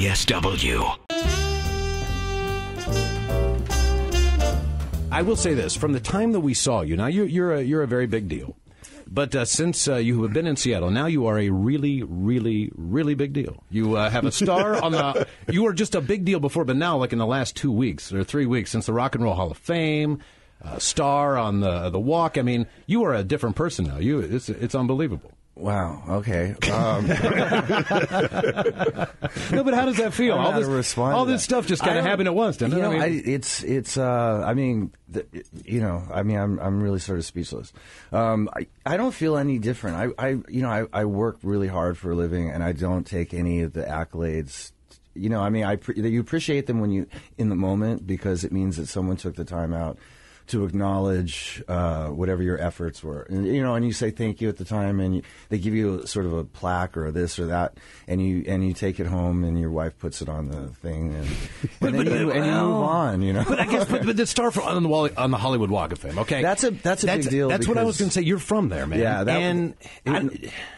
KSW. I will say this: from the time that we saw you, now you're a very big deal. But since you have been in Seattle, now you are a really, really, really big deal. You have a star on the. You were just a big deal before, but now, like in the last 2 weeks or 3 weeks, since the Rock and Roll Hall of Fame, star on the walk. I mean, you are a different person now. It's unbelievable. Wow. Okay. No, but how does that feel? All this stuff just kind of happened at once, doesn't it? I'm really sort of speechless. I don't feel any different. I work really hard for a living, and I don't take any of the accolades. You appreciate them when you in the moment, because it means that someone took the time out to acknowledge whatever your efforts were, and you say thank you at the time, and they give you sort of a plaque or this or that, and you take it home, and your wife puts it on the thing, and then you move on. But I guess, but the star on the Hollywood Walk of Fame, okay, that's a big deal. That's what I was going to say. You're from there, man. Yeah,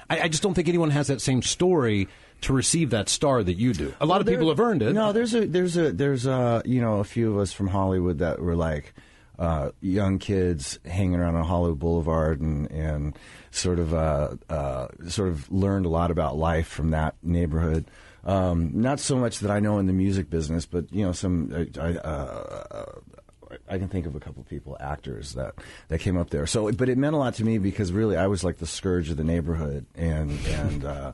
I just don't think anyone has that same story to receive that star that you do. A lot of people have earned it. No, there's a few of us from Hollywood that were like. Young kids hanging around on Hollywood Boulevard and sort of learned a lot about life from that neighborhood. Not so much that I know in the music business, but I can think of a couple of people, actors that came up there. So, but it meant a lot to me because really I was like the scourge of the neighborhood, and a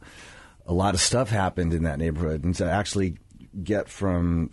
lot of stuff happened in that neighborhood, and to actually get from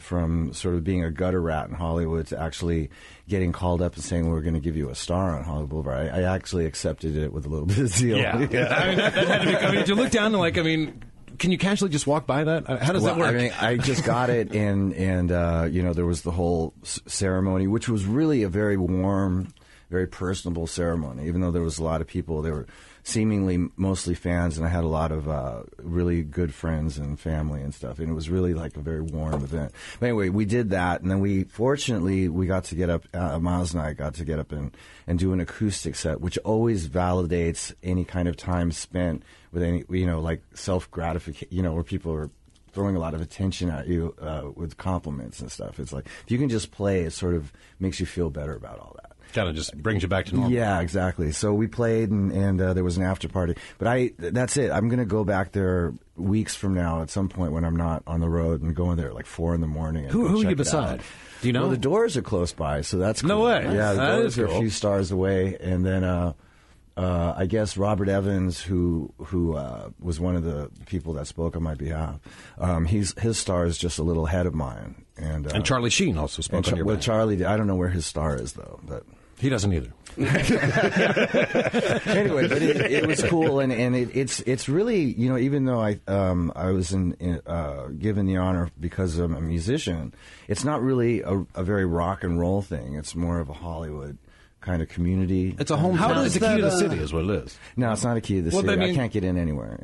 sort of being a gutter rat in Hollywood to actually getting called up and saying we're going to give you a star on Hollywood Boulevard. I actually accepted it with a little bit of zeal. Yeah. I mean, that had to be. I mean, did you look down and can you casually just walk by that? How does that work? I mean, I just got it, and there was the whole ceremony, which was really a very warm, very personable ceremony. Even though there was a lot of people, there were seemingly mostly fans, and I had a lot of really good friends and family and stuff, and it was really like a very warm event. But anyway, we did that, and then we got to get up, Miles and I got to get up and do an acoustic set, which always validates any kind of time spent with any, like self-gratification, where people are throwing a lot of attention at you with compliments and stuff. It's like, if you can just play, it sort of makes you feel better about all that. Kind of just brings you back to normal. Yeah, exactly. So we played, and there was an after party. But that's it. I'm going to go back there weeks from now at some point when I'm not on the road, and go in there at like 4 a.m. Who are you beside? Do you know? Well, the Doors are close by, so that's cool. No way. Yeah, the Doors are a few stars away, and then I guess Robert Evans, who was one of the people that spoke on my behalf, his star is just a little ahead of mine. And Charlie Sheen also spoke on your behalf. Charlie, I don't know where his star is, though, but... He doesn't either. Anyway, but it was cool, and it's really, even though I was given the honor because I'm a musician, it's not really a very rock and roll thing. It's more of a Hollywood kind of community. It's a hometown. It's a key to the city is what it is. No, it's not a key to the city. I can't get in anywhere.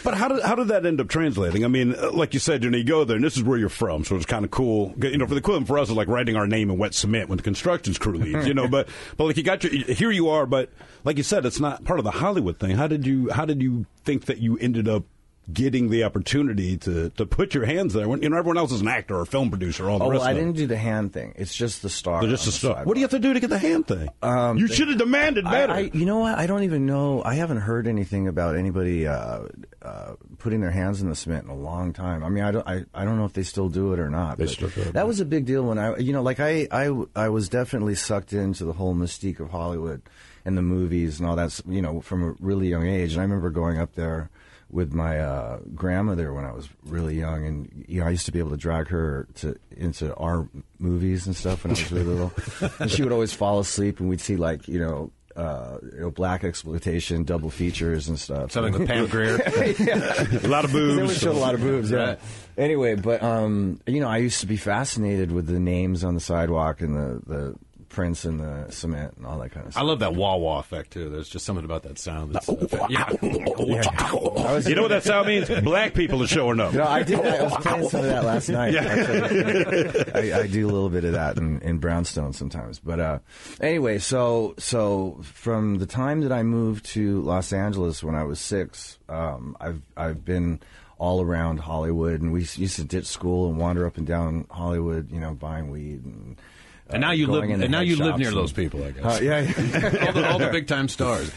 But how did that end up translating? I mean, like you said, you go there, and this is where you're from, so it's kind of cool. For the equivalent for us is like writing our name in wet cement when the construction crew leaves, But like you got here you are, but like you said, it's not part of the Hollywood thing. How did you think that you ended up getting the opportunity to put your hands there when everyone else is an actor or a film producer? All the rest I of didn't do the hand thing. It's just the star. Just the star. What do you have to do to get the hand thing? You should have demanded better. You know what? I don't even know. I haven't heard anything about anybody putting their hands in the cement in a long time. I mean, I don't know if they still do it or not. They still do it. That was a big deal when I was definitely sucked into the whole mystique of Hollywood and the movies and all that, from a really young age. And I remember going up there with my grandmother when I was really young, and I used to be able to drag her into our movies and stuff when I was really little. And she would always fall asleep, and we'd see black exploitation double features and stuff. Something with Pam Grier. A lot of boobs. They would show a lot of boobs. Yeah. Right. Anyway, but I used to be fascinated with the names on the sidewalk and the prints in the cement and all that kind of stuff. I love that wah-wah effect, too. There's just something about that sound. You know what that sound means? Black people are showing up. I did. I was playing some of that last night. Yeah. I do a little bit of that in Brownstone sometimes. But anyway, so from the time that I moved to Los Angeles when I was 6, I've been all around Hollywood, and we used to ditch school and wander up and down Hollywood, buying weed and now you live. And now you live near those people, I guess. Yeah. all the big time stars.